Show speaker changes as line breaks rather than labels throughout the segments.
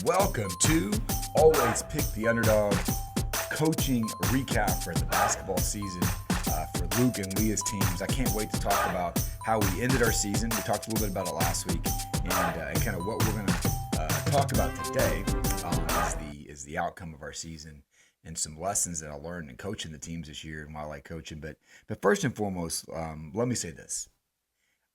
Welcome to Always Pick the Underdog coaching recap for the basketball season for Luke and Leah's teams. I can't wait to talk about how we ended our season. We talked a little bit about it last week, and kind of what we're going to talk about today is the outcome of our season and some lessons that I learned in coaching the teams this year and why I like coaching. But first and foremost, let me say this.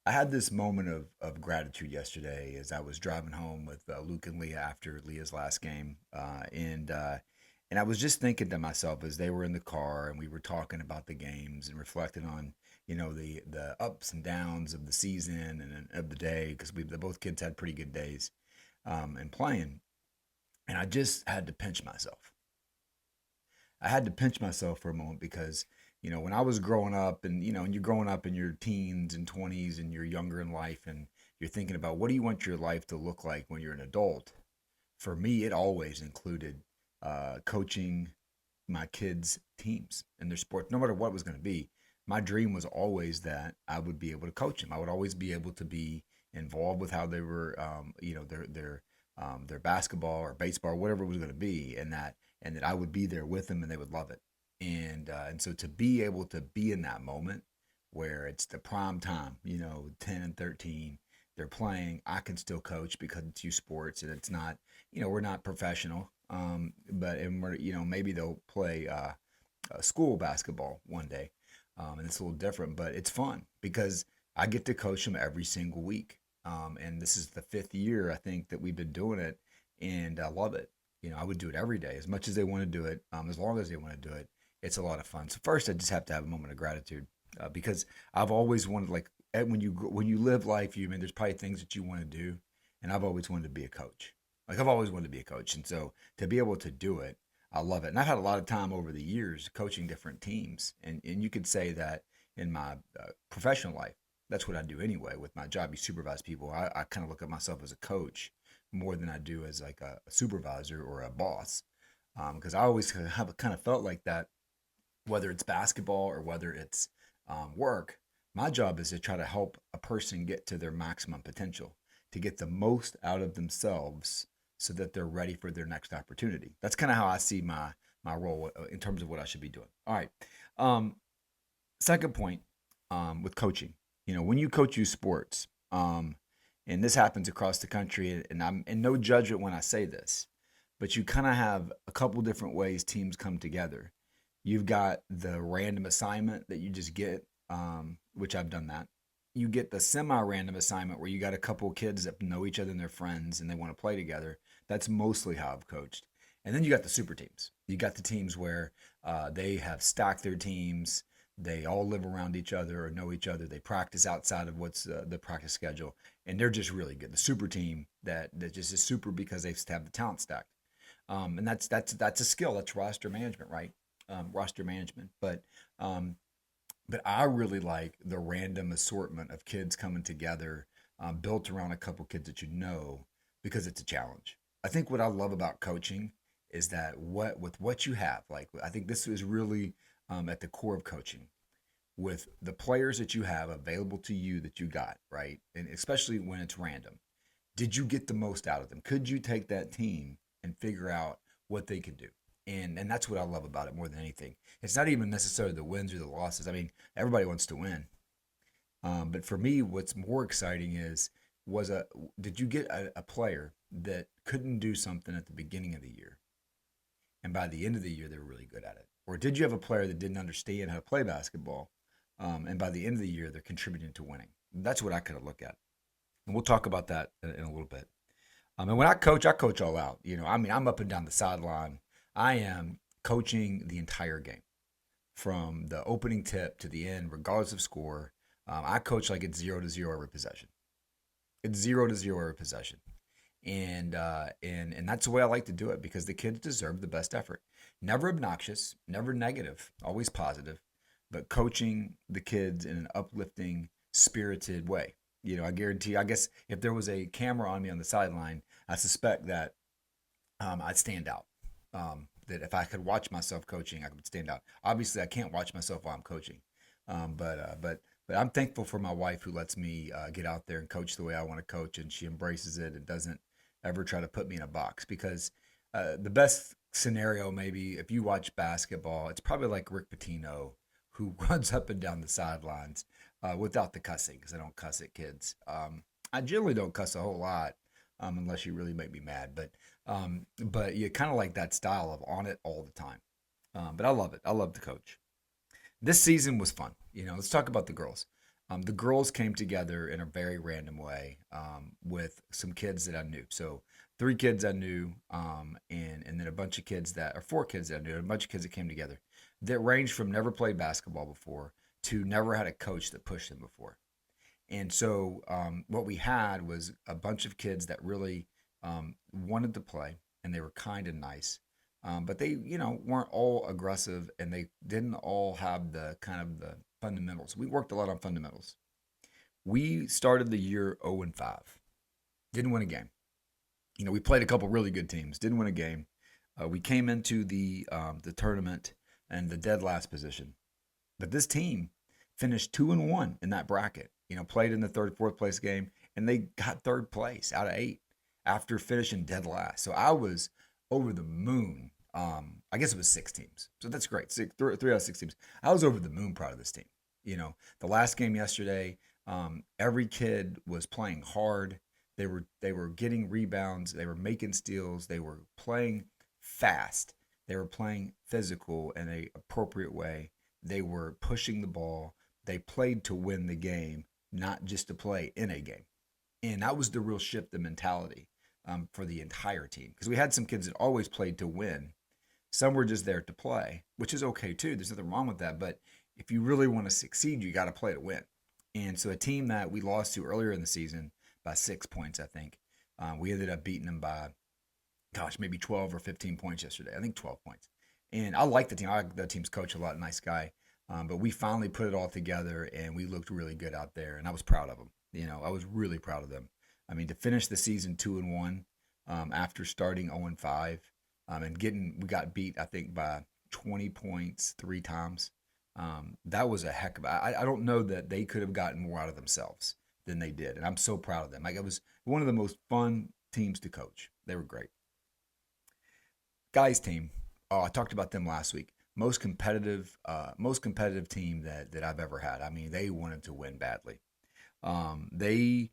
I had this moment of gratitude yesterday as I was driving home with Luke and Leah after Leah's last game, and I was just thinking to myself as they were in the car and we were talking about the games and reflecting on the ups and downs of the season and of the day because we both kids had pretty good days and playing, and I just had to pinch myself. I had to pinch myself for a moment because, when I was growing up and you're growing up in your teens and 20s and you're younger in life and you're thinking about what do you want your life to look like when you're an adult? For me, it always included coaching my kids' teams and their sports, no matter what it was going to be. My dream was always that I would be able to coach them. I would always be able to be involved with how they were, their basketball or baseball, or whatever it was going to be, and that I would be there with them and they would love it. And so to be able to be in that moment where it's the prime time, 10 and 13, they're playing, I can still coach because it's youth sports and it's not, we're not professional. And we're, maybe they'll play school basketball one day. And it's a little different, but it's fun because I get to coach them every single week. And this is the fifth year, I think, that we've been doing it, and I love it. I would do it every day as much as they want to do it, as long as they want to do it. It's a lot of fun. So first, I just have to have a moment of gratitude because I've always wanted, like, when you live life, there's probably things that you want to do, and I've always wanted to be a coach. Like I've always wanted to be a coach, and so to be able to do it, I love it. And I've had a lot of time over the years coaching different teams, and you could say that in my professional life, that's what I do anyway. With my job, you supervise people. I kind of look at myself as a coach more than I do as like a supervisor or a boss, because I always have kind of felt like that, whether it's basketball or whether it's work. My job is to try to help a person get to their maximum potential, to get the most out of themselves so that they're ready for their next opportunity. That's kind of how I see my role in terms of what I should be doing. All right. Um, Second point with coaching, when you coach youth sports, and this happens across the country, and I'm in no judgment when I say this, but you kind of have a couple different ways teams come together. You've got the random assignment that you just get, which I've done that. You get the semi-random assignment where you got a couple of kids that know each other and they're friends and they want to play together. That's mostly how I've coached. And then you got the super teams. You got the teams where they have stacked their teams. They all live around each other or know each other. They practice outside of what's the practice schedule, and they're just really good. The super team that just is super because they have the talent stacked, and that's a skill. That's roster management, right? Roster management, um, but I really like the random assortment of kids coming together, built around a couple kids that because it's a challenge. I think what I love about coaching is that what you have, like I think this is really at the core of coaching with the players that you have available to you that you got, right? And especially when it's random. Did you get the most out of them? Could you take that team and figure out what they could do? And that's what I love about it more than anything. It's not even necessarily the wins or the losses. I mean, everybody wants to win. But for me, what's more exciting was a did you get a player that couldn't do something at the beginning of the year, and by the end of the year they were really good at it? Or did you have a player that didn't understand how to play basketball, and by the end of the year they're contributing to winning? That's what I kind of look at, and we'll talk about that in a little bit. And when I coach all out. I'm up and down the sideline. I am coaching the entire game from the opening tip to the end, regardless of score. I coach like it's 0-0 every possession. It's 0-0 every possession, and that's the way I like to do it because the kids deserve the best effort. Never obnoxious, never negative, always positive, but coaching the kids in an uplifting, spirited way. I guarantee. I guess if there was a camera on me on the sideline, I suspect that I'd stand out. That if I could watch myself coaching, I could stand out. Obviously, I can't watch myself while I'm coaching, but I'm thankful for my wife who lets me get out there and coach the way I want to coach, and she embraces it and doesn't. ever try to put me in a box because the best scenario, maybe if you watch basketball, it's probably like Rick Pitino who runs up and down the sidelines without the cussing because I don't cuss at kids. I generally don't cuss a whole lot unless you really make me mad, but you kind of like that style of on it all the time. But I love it. I love the coach. This season was fun. Let's talk about the girls. The girls came together in a very random way with some kids that I knew. So 3 kids I knew, and then a bunch of kids or 4 kids that I knew, and a bunch of kids that came together that ranged from never played basketball before to never had a coach that pushed them before. And so what we had was a bunch of kids that really wanted to play, and they were kind and nice. But they, weren't all aggressive, and they didn't all have the kind of the fundamentals. We worked a lot on fundamentals. We started the year 0-5. Didn't win a game. We played a couple really good teams. Didn't win a game. We came into the tournament and the dead last position. But this team finished 2-1 in that bracket. Played in the third, fourth place game, and they got third place out of 8 after finishing dead last. So I was over the moon. I guess it was 6 teams. So that's great. 3 out of 6 teams. I was over the moon proud of this team. The last game yesterday, every kid was playing hard. They were getting rebounds. They were making steals. They were playing fast. They were playing physical in an appropriate way. They were pushing the ball. They played to win the game, not just to play in a game. And that was the real shift in mentality for the entire team. Because we had some kids that always played to win. Some were just there to play, which is okay too. There's nothing wrong with that. But if you really want to succeed, you got to play to win. And so a team that we lost to earlier in the season by 6 points, I think, we ended up beating them by, maybe 12 or 15 points yesterday. I think 12 points. And I like the team. I like the team's coach a lot. Nice guy. But we finally put it all together, and we looked really good out there. And I was proud of them. I was really proud of them. I mean, to finish the season 2-1 after starting 0-5 we got beat, I think, by 20 points 3 times. That was a heck of I don't know that they could have gotten more out of themselves than they did. And I'm so proud of them. Like, it was one of the most fun teams to coach. They were great. Guys team. Oh, I talked about them last week. Most competitive team that I've ever had. I mean, they wanted to win badly. They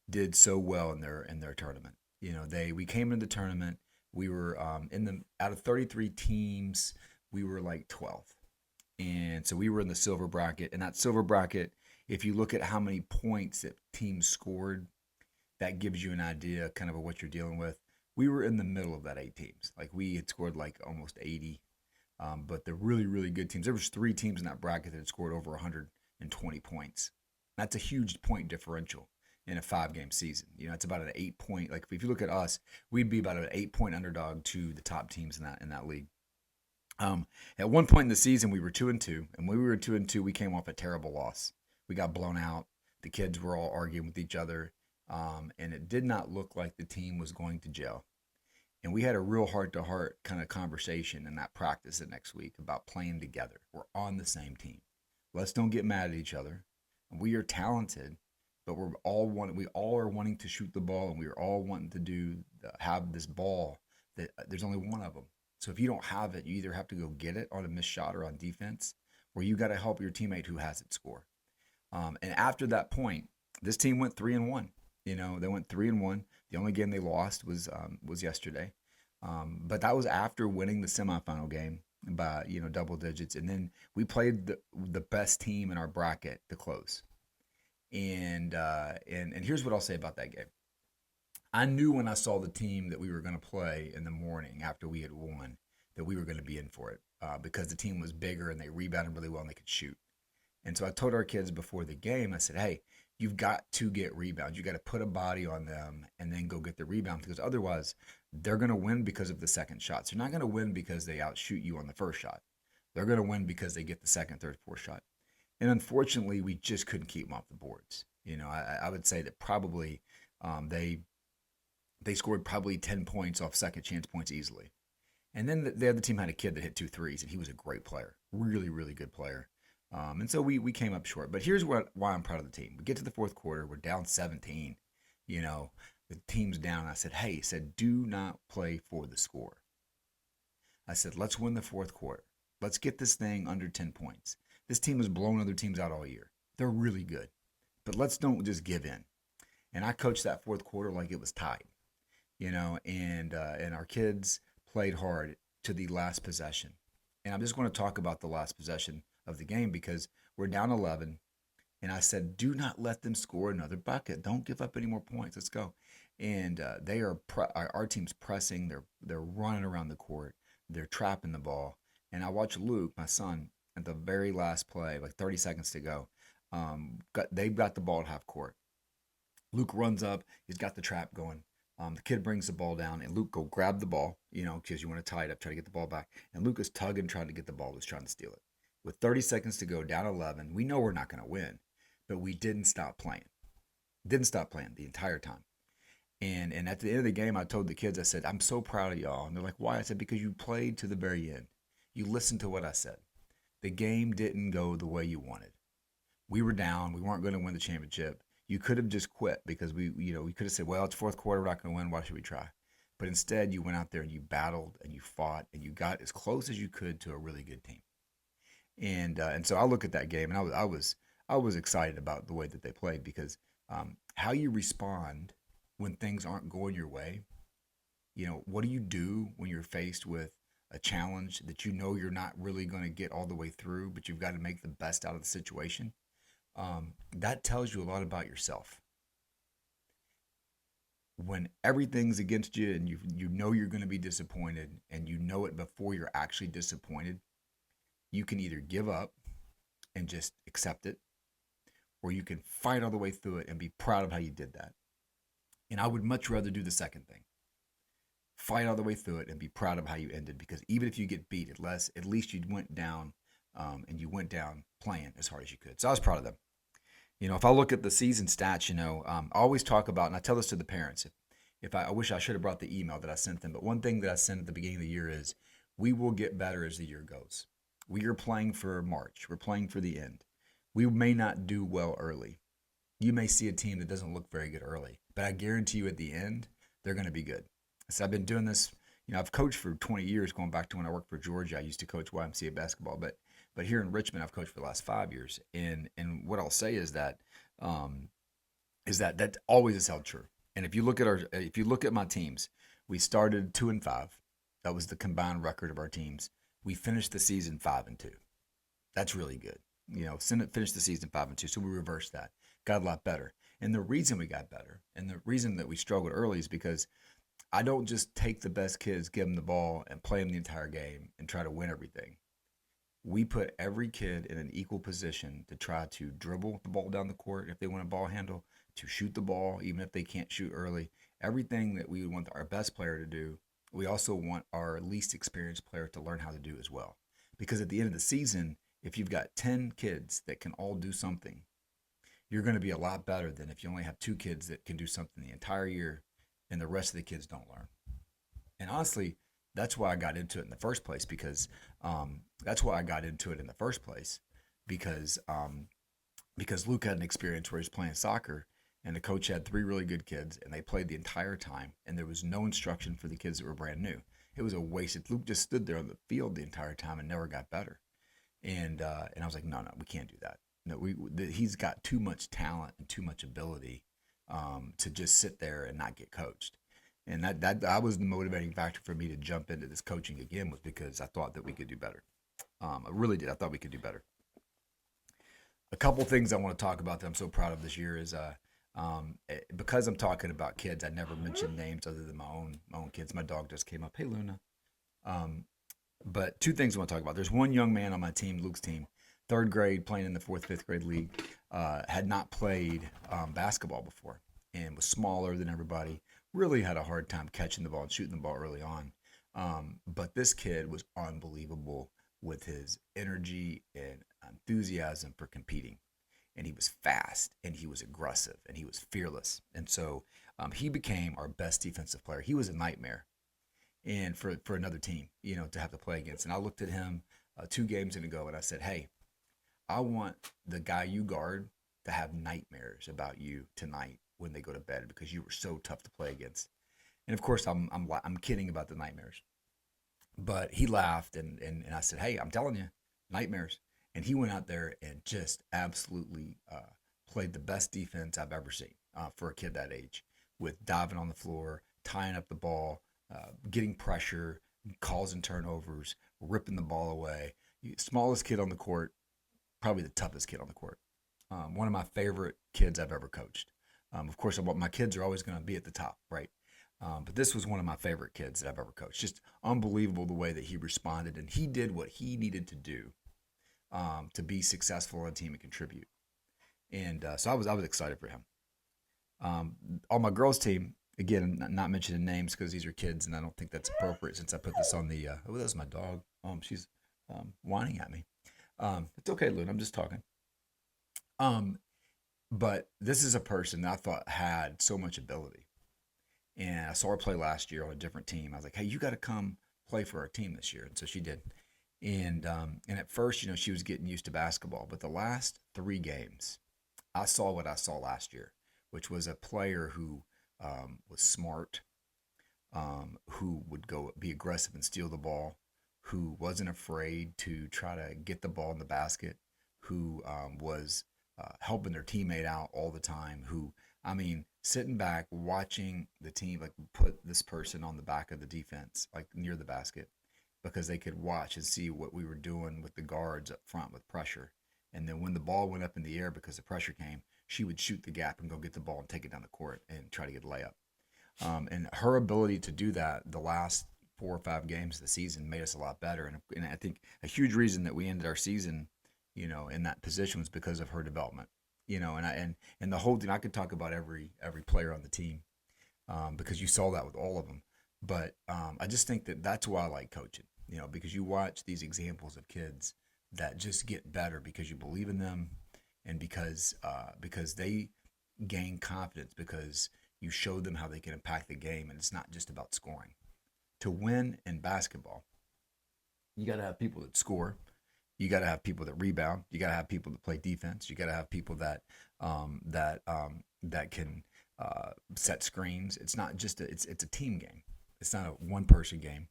did so well in their tournament. We came into the tournament. We were out of 33 teams, we were like 12th, and so we were in the silver bracket. And that silver bracket, if you look at how many points that teams scored, that gives you an idea kind of what you're dealing with. We were in the middle of that 8 teams. Like, we had scored like almost 80. But the really, really good teams, there was 3 teams in that bracket that had scored over 120 points. That's a huge point differential in a 5-game season. It's about an 8-point. Like, if you look at us, we'd be about an 8-point underdog to the top teams in that league. At one point in the season, we were 2-2, and when we were 2-2, we came off a terrible loss. We got blown out. The kids were all arguing with each other. And it did not look like the team was going to gel. And we had a real heart-to-heart kind of conversation in that practice the next week about playing together. We're on the same team. Let's don't get mad at each other. We are talented, but we all are wanting to shoot the ball, and we are all wanting to have this ball that there's only one of them. So if you don't have it, you either have to go get it on a missed shot or on defense, or you got to help your teammate who has it score. And after that point, this team went 3-1. They went 3-1. The only game they lost was yesterday, but that was after winning the semifinal game by double digits, and then we played the best team in our bracket to close. And here's what I'll say about that game. I knew when I saw the team that we were going to play in the morning after we had won that we were going to be in for it because the team was bigger and they rebounded really well and they could shoot. And so I told our kids before the game, I said, hey, you've got to get rebounds. You got to put a body on them and then go get the rebound, because otherwise they're going to win because of the second shots. They're not going to win because they outshoot you on the first shot. They're going to win because they get the second, third, fourth shot. And unfortunately, we just couldn't keep them off the boards. I would say that probably they scored probably 10 points off second chance points easily. And then the other team had a kid that hit 2 threes, and he was a great player, really, really good player. And so we came up short. But here's why I'm proud of the team. We get to the fourth quarter. We're down 17. The team's down. I said, hey, do not play for the score. I said, let's win the fourth quarter. Let's get this thing under 10 points. This team has blown other teams out all year. They're really good. But let's don't just give in. And I coached that fourth quarter like it was tied, and our kids played hard to the last possession. And I'm just going to talk about the last possession of the game because we're down 11. And I said, do not let them score another bucket. Don't give up any more points. Let's go. And our team's pressing. They're running around the court. They're trapping the ball. And I watched Luke, my son, at the very last play, like 30 seconds to go. They got the ball at half court. Luke runs up. He's got the trap going. The kid brings the ball down, and Luke go grab the ball, because you want to tie it up, try to get the ball back. And Luke is tugging, trying to get the ball, just trying to steal it. With 30 seconds to go, down 11, we know we're not going to win, but we didn't stop playing. Didn't stop playing the entire time. And at the end of the game, I told the kids, I said, I'm so proud of y'all. And they're like, why? I said, because you played to the very end. You listened to what I said. The game didn't go the way you wanted. We were down. We weren't going to win the championship. You could have just quit because we could have said, well, it's fourth quarter, we're not going to win. Why should we try? But instead, you went out there and you battled and you fought and you got as close as you could to a really good team. And so I look at that game and I was excited about the way that they played because how you respond when things aren't going your way. What do you do when you're faced with a challenge that you're not really going to get all the way through, but you've got to make the best out of the situation? That tells you a lot about yourself. When everything's against you and you know you're going to be disappointed and you know it before you're actually disappointed, you can either give up and just accept it, or you can fight all the way through it and be proud of how you did that. And I would much rather do the second thing. Fight all the way through it and be proud of how you ended, because even if you get beat, at least you went down and you went down playing as hard as you could. So I was proud of them. If I look at the season stats, I always talk about, and I tell this to the parents, if I wish I should have brought the email that I sent them, but one thing that I sent at the beginning of the year is we will get better as the year goes. We are playing for March. We're playing for the end. We may not do well early. You may see a team that doesn't look very good early, but I guarantee you at the end, they're going to be good. So I've been doing this, I've coached for 20 years, going back to when I worked for Georgia. I used to coach YMCA basketball, but here in Richmond, I've coached for the last 5 years. And what I'll say is that that always has held true. And if you look at my teams, we started 2-5. That was the combined record of our teams. We finished the season 5-2. That's really good. Finished the season 5-2. So we reversed that, got a lot better. And the reason we got better and the reason that we struggled early is because I don't just take the best kids, give them the ball, and play them the entire game and try to win everything. We put every kid in an equal position to try to dribble the ball down the court if they want a ball handle, to shoot the ball even if they can't shoot early. Everything that we want our best player to do, we also want our least experienced player to learn how to do as well. Because at the end of the season, if you've got 10 kids that can all do something, you're going to be a lot better than if you only have 2 kids that can do something the entire year and the rest of the kids don't learn. And honestly, that's why I got into it in the first place, because Luke had an experience where he's playing soccer and the coach had 3 really good kids and they played the entire time and there was no instruction for the kids that were brand new. It was a waste. Luke just stood there on the field the entire time and never got better. And I was like, no, we can't do that. No, he's got too much talent and too much ability to just sit there and not get coached. And that was the motivating factor for me to jump into this coaching again, was because I thought that we could do better. I really did. I thought we could do better. A couple things I want to talk about that I'm so proud of this year is because I'm talking about kids, I never mentioned names other than my own kids. My dog just came up. Hey, Luna. But 2 things I want to talk about. There's one young man on my team, Luke's team, 3rd grade, playing in the 4th, 5th grade league, had not played basketball before and was smaller than everybody. Really had a hard time catching the ball and shooting the ball early on. But this kid was unbelievable with his energy and enthusiasm for competing. And he was fast and he was aggressive and he was fearless. And so he became our best defensive player. He was a nightmare and for another team, to have to play against. And I looked at him 2 games ago and I said, hey, I want the guy you guard to have nightmares about you tonight when they go to bed because you were so tough to play against. And of course, I'm kidding about the nightmares. But he laughed, and I said, hey, I'm telling you, nightmares. And he went out there and just absolutely played the best defense I've ever seen for a kid that age, with diving on the floor, tying up the ball, getting pressure, causing turnovers, ripping the ball away. Smallest kid on the court, probably the toughest kid on the court. One of my favorite kids I've ever coached. Of course, my kids are always going to be at the top, right? But this was one of my favorite kids that I've ever coached. Just unbelievable the way that he responded, and he did what he needed to do to be successful on a team and contribute. And so I was excited for him. On my girls' team, again, not mentioning names because these are kids, and I don't think that's appropriate since I put this on the. Oh, that's my dog. She's whining at me. It's okay, Luna. I'm just talking. But this is a person that I thought had so much ability. And I saw her play last year on a different team. I was like, hey, you got to come play for our team this year. And so she did. And at first, she was getting used to basketball. But the last 3 games, I saw what I saw last year, which was a player who was smart, who would go be aggressive and steal the ball, who wasn't afraid to try to get the ball in the basket, who was helping their teammate out all the time, who, sitting back, watching the team, like, put this person on the back of the defense, like near the basket, because they could watch and see what we were doing with the guards up front with pressure. And then when the ball went up in the air because the pressure came, she would shoot the gap and go get the ball and take it down the court and try to get a layup. And her ability to do that the last 4 or 5 games of the season made us a lot better. And I think a huge reason that we ended our season, in that position was because of her development. And the whole team. I could talk about every player on the team because you saw that with all of them. But I just think that's why I like coaching. Because you watch these examples of kids that just get better because you believe in them, and because they gain confidence because you show them how they can impact the game, and it's not just about scoring. To win in basketball, you got to have people that score. You got to have people that rebound. You got to have people that play defense. You got to have people that can set screens. It's not just it's a team game. It's not a one-person game.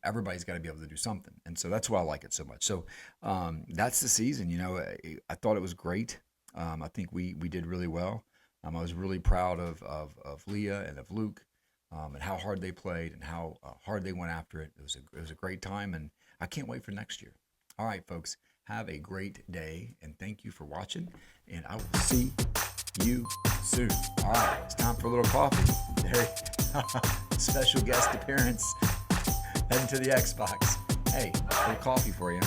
Everybody's got to be able to do something, and so that's why I like it so much. So that's the season. I thought it was great. I think we did really well. I was really proud of Leah and of Luke, and how hard they played and how hard they went after it. It was a great time, and I can't wait for next year. All right, folks, have a great day, and thank you for watching, and I will see you soon. All right, it's time for a little coffee. There, special guest appearance, heading to the Xbox. Hey, a little coffee for you.